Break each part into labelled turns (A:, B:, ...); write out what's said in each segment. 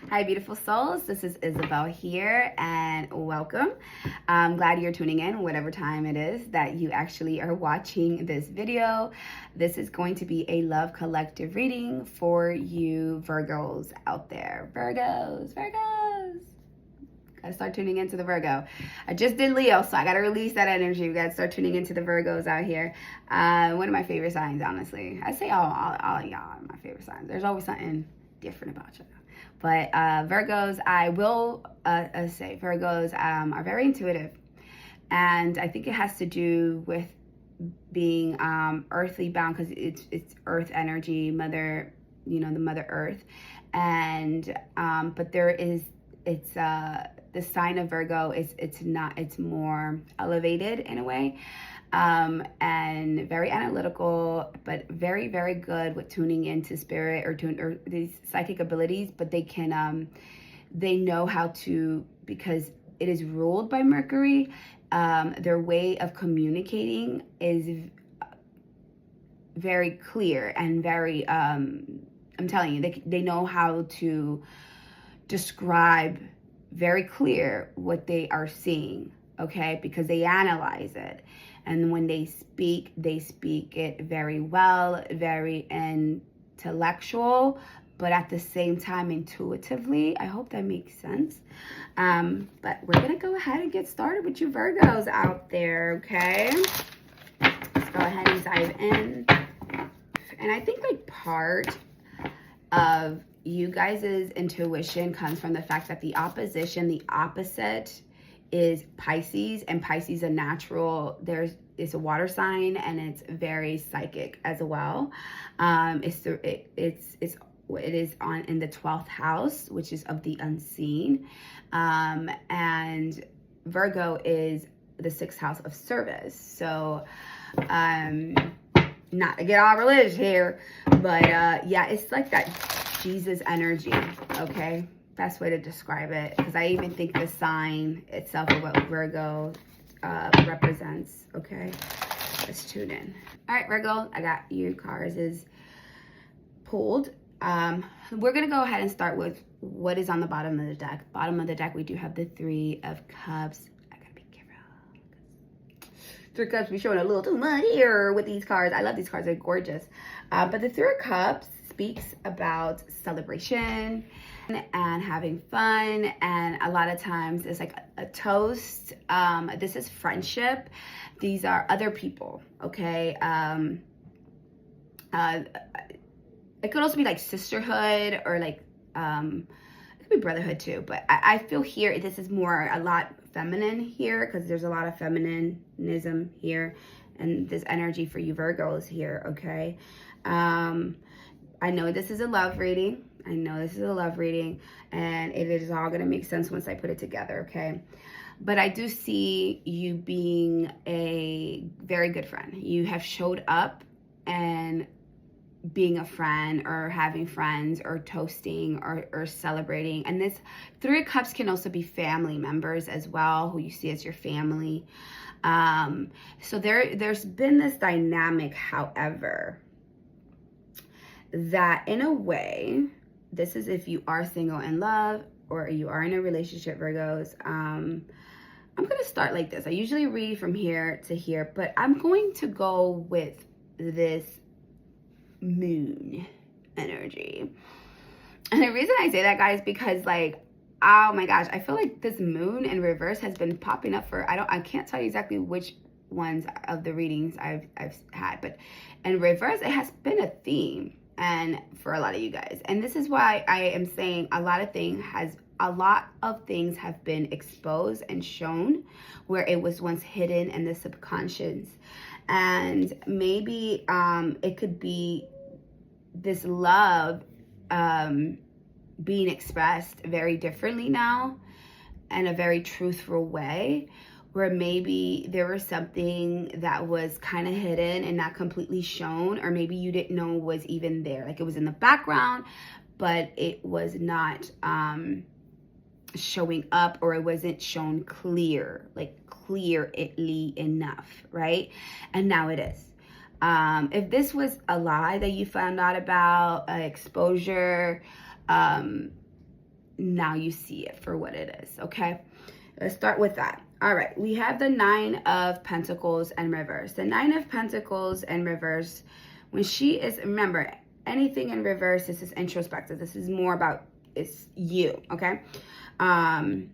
A: Hi, beautiful souls. This is Isabel here, and welcome. I'm glad you're tuning in, whatever time it is that you actually are watching this video. This is going to be a love collective reading for you Virgos out there. Virgos. Gotta start tuning into the Virgo. I just did Leo, so I gotta release that energy. We gotta start tuning into the Virgos out here. One of my favorite signs, honestly. I say all y'all are my favorite signs. There's always something different about you. But Virgos, I will say Virgos are very intuitive. And I think it has to do with being earthly bound, because it's earth energy, mother, the Mother Earth. And but the sign of Virgo it's more elevated in a way. And very analytical, but very, very good with tuning into spirit or these psychic abilities. But they can, they know how to, because it is ruled by Mercury. Their way of communicating is very clear and very, I'm telling you, they know how to describe very clear what they are seeing, okay? Because they analyze it. And when they speak it very well, very intellectual, but at the same time intuitively. I hope that makes sense. But we're gonna go ahead and get started with you Virgos out there, okay? Let's go ahead and dive in. And I think like part of you guys' intuition comes from the fact that the opposite is Pisces, and Pisces a natural, it's a water sign, and it's very psychic as well. It is on in the 12th house, which is of the unseen, and Virgo is the 6th house of service. So not to get all religious here, but yeah, it's like that Jesus energy, okay? Best way to describe it, because I even think the sign itself of what Virgo represents, okay? Let's tune in. All right, Virgo, I got your cards is pulled. We're gonna go ahead and start with what is on the bottom of the deck. Bottom of the deck, we do have the 3 of Cups. I gotta be careful. 3 of Cups be showing a little too much here with these cards. I love these cards, they're gorgeous. But the 3 of Cups speaks about celebration and having fun, and a lot of times it's like a toast. This is friendship. These are other people, okay? It could also be like sisterhood, or like it could be brotherhood too, but I feel here this is more a lot feminine here, because there's a lot of feminism here, and this energy for you Virgos here, okay? I know this is a love reading. And it is all going to make sense once I put it together, okay? But I do see you being a very good friend. You have showed up and being a friend, or having friends, or toasting, or celebrating. And this 3 of Cups can also be family members as well, who you see as your family. So there's been this dynamic, however, that in a way, this is if you are single in love, or you are in a relationship, Virgos. I'm going to start like this. I usually read from here to here, but I'm going to go with this moon energy. And the reason I say that, guys, because like, oh my gosh, I feel like this moon in reverse has been popping up for, I can't tell you exactly which ones of the readings I've had, but in reverse, it has been a theme. And for a lot of you guys, and this is why I am saying a lot of things have been exposed and shown where it was once hidden in the subconscious. And maybe it could be this love being expressed very differently now, in a very truthful way, where maybe there was something that was kind of hidden and not completely shown, or maybe you didn't know was even there. Like it was in the background, but it was not showing up, or it wasn't shown clearly enough, right? And now it is. If this was a lie that you found out about, exposure, now you see it for what it is, okay? Let's start with that. All right, we have the 9 of Pentacles and reverse. The 9 of Pentacles and reverse, when she is, remember, anything in reverse, this is introspective. This is more about, it's you, okay? And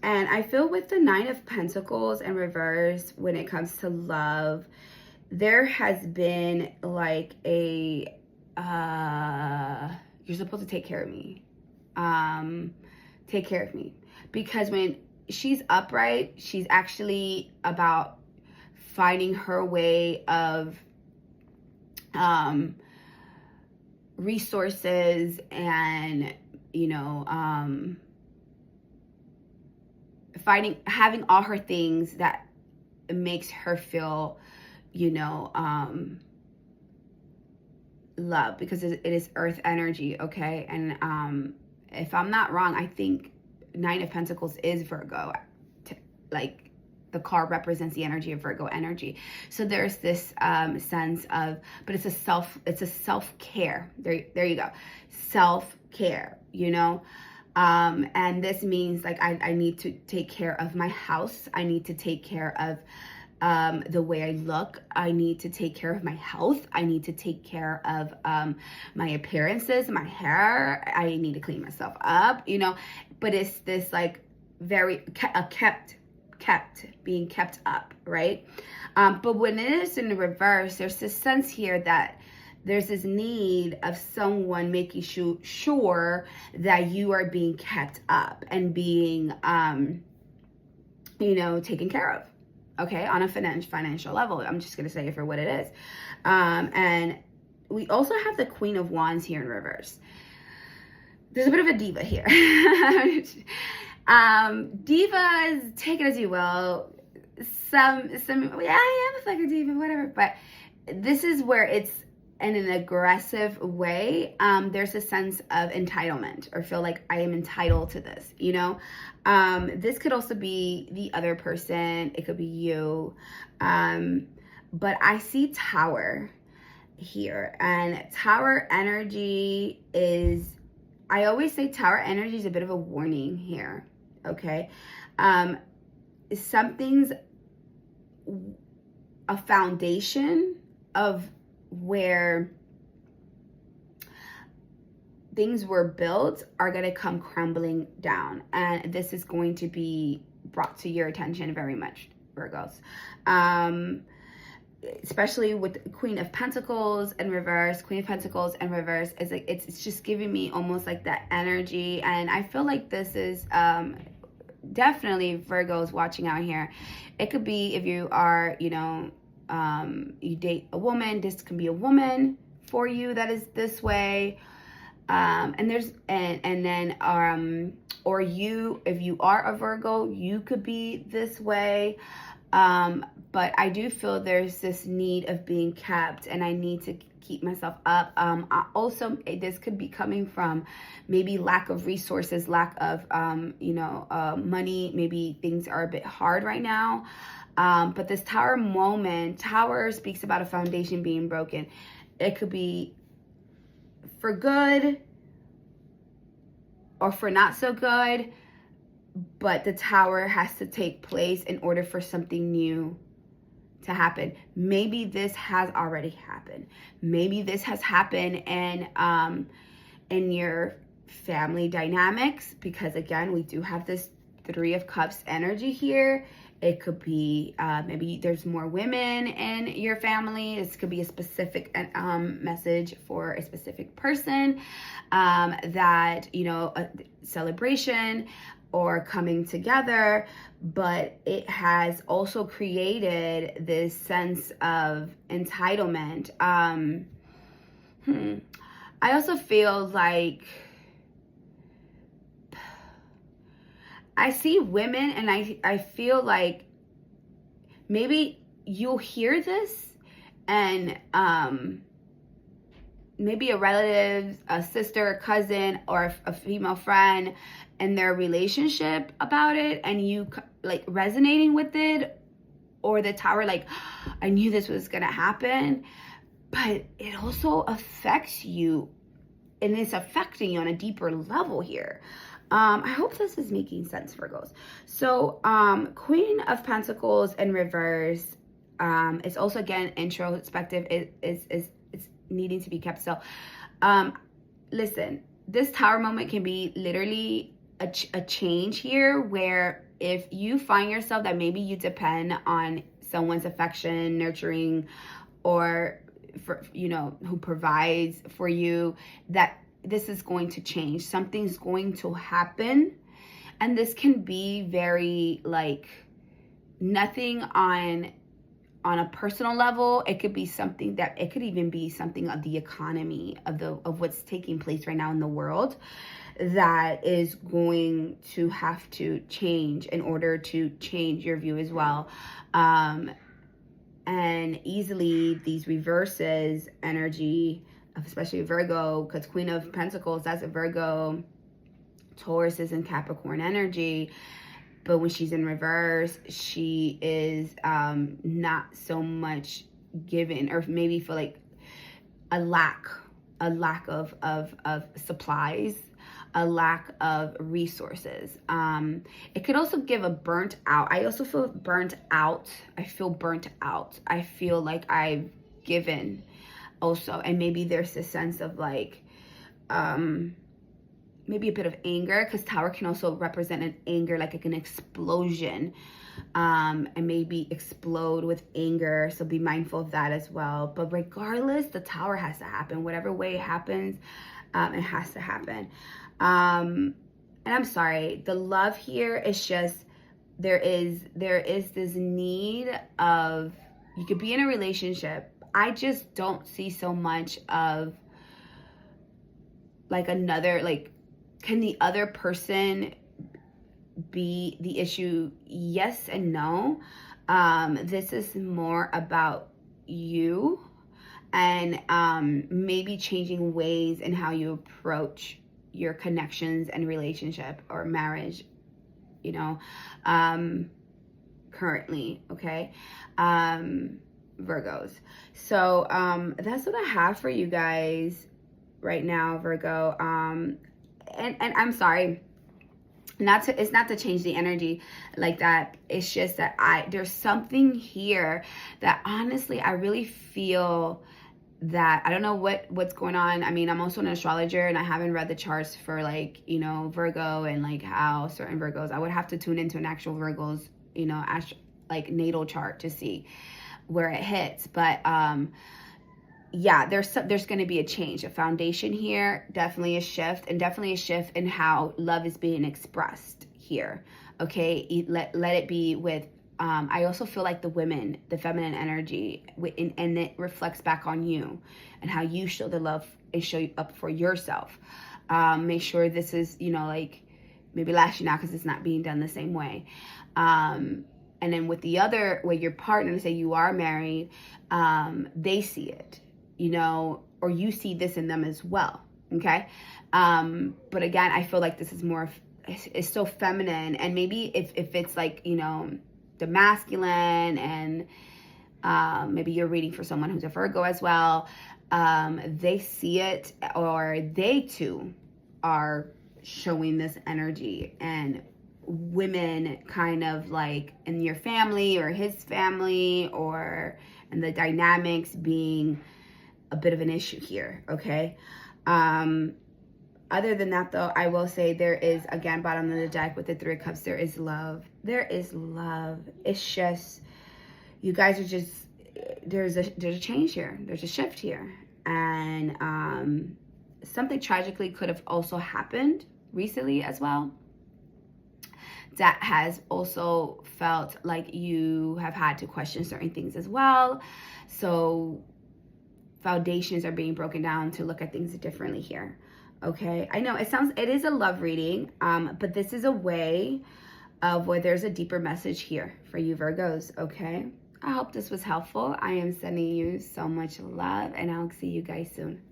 A: I feel with the 9 of Pentacles and reverse, when it comes to love, there has been like a, you're supposed to take care of me. Take care of me. Because when she's upright, she's actually about finding her way of resources and, you know, having all her things that makes her feel, you know, love, because it is earth energy, okay? And if I'm not wrong, I think 9 of Pentacles is Virgo. Like, the card represents the energy of Virgo energy. So there's this sense of, but it's a self-care. There you go. Self-care, you know? And this means like I need to take care of my house. I need to take care of the way I look. I need to take care of my health. I need to take care of my appearances, my hair. I need to clean myself up, you know. But it's this like very being kept up, right? But when it is in the reverse, there's this sense here that there's this need of someone making sure that you are being kept up and being, you know, taken care of. Okay, on a financial level. I'm just going to say it for what it is. And we also have the Queen of Wands here in reverse. There's a bit of a diva here. Diva is, take it as you will. Some, yeah, I am a fucking diva, whatever. But this is where it's in an aggressive way. There's a sense of entitlement, or feel like I am entitled to this, you know? This could also be the other person. It could be you. But I see Tower here, and Tower energy is, I always say Tower energy is a bit of a warning here, okay? Something's a foundation of where things were built are going to come crumbling down, and this is going to be brought to your attention very much, Virgos. Especially with Queen of Pentacles and reverse. Queen of Pentacles and reverse is like, it's just giving me almost like that energy, and I feel like this is definitely Virgos watching out here. It could be if you are, you know, you date a woman, this can be a woman for you that is this way. And there's, and then, or you, if you are a Virgo, you could be this way. But I do feel there's this need of being kept, and I need to keep myself up. Also, this could be coming from maybe lack of resources, lack of, you know, money. Maybe things are a bit hard right now. But this Tower moment, Tower speaks about a foundation being broken. It could be for good or for not so good, but the Tower has to take place in order for something new to happen. Maybe this has already happened. Maybe this has happened in your family dynamics, because again, we do have this 3 of Cups energy here. It could be maybe there's more women in your family. This could be a specific message for a specific person, that, you know, a celebration or coming together. But it has also created this sense of entitlement. I also feel like I see women, and I feel like maybe you'll hear this, and maybe a relative, a sister, a cousin, or a female friend and their relationship about it, and you like resonating with it, or the Tower, like, I knew this was gonna happen. But it also affects you it's affecting you on a deeper level here. I hope this is making sense, Virgos. So, Queen of Pentacles in reverse. It's also, again, introspective. It's needing to be kept still. Listen, this Tower moment can be literally a change here, where if you find yourself that maybe you depend on someone's affection, nurturing, or for, you know, who provides for you, that this is going to change. Something's going to happen. And this can be very, like, nothing on a personal level. It could be something that, it could even be something of the economy, of what's taking place right now in the world, that is going to have to change in order to change your view as well. And easily these reverses energy, especially Virgo, because Queen of Pentacles, that's a Virgo. Taurus is in Capricorn energy. But when she's in reverse, she is not so much given, or maybe feel like a lack of supplies, a lack of resources. It could also give a burnt out. I also feel burnt out. I feel burnt out. I feel like I've given also. And maybe there's this sense of like, maybe a bit of anger, because Tower can also represent an anger, like an explosion, and maybe explode with anger. So be mindful of that as well. But regardless, the Tower has to happen. Whatever way it happens, it has to happen. And I'm sorry, the love here is just, there is this need of, you could be in a relationship. I just don't see so much of like another, like, can the other person be the issue? Yes and no. This is more about you, and maybe changing ways in how you approach your connections and relationship or marriage, you know, currently, okay? Virgos. So that's what I have for you guys right now, Virgo. And I'm sorry, it's not to change the energy like that. It's just that there's something here that honestly I really feel that, I don't know what's going on. I mean, I'm also an astrologer, and I haven't read the charts for, like, you know, Virgo, and like how certain Virgos, I would have to tune into an actual Virgo's, you know, like natal chart to see where it hits. But yeah, there's going to be a change, a foundation here, definitely a shift, and definitely a shift in how love is being expressed here. Okay, let it be with, I also feel like the women, the feminine energy, and it reflects back on you and how you show the love and show up for yourself. Make sure this is, you know, like, maybe lashing out because it's not being done the same way. And then with the other, with your partner, say you are married, they see it, you know, or you see this in them as well, okay? But again, I feel like this is more, it's so feminine, and maybe if it's like, you know, the masculine, and maybe you're reading for someone who's a Virgo as well, they see it, or they too are showing this energy, and women kind of like in your family or his family, or and the dynamics being a bit of an issue here, okay? Other than that, though, I will say there is, again, bottom of the deck with the Three of Cups, there is love. There is love. It's just, you guys are just, there's a change here. There's a shift here. And something tragically could have also happened recently as well, that has also felt like you have had to question certain things as well. So foundations are being broken down to look at things differently here. Okay, I know it is a love reading, but this is a way of where there's a deeper message here for you Virgos, okay? I hope this was helpful. I am sending you so much love, and I'll see you guys soon.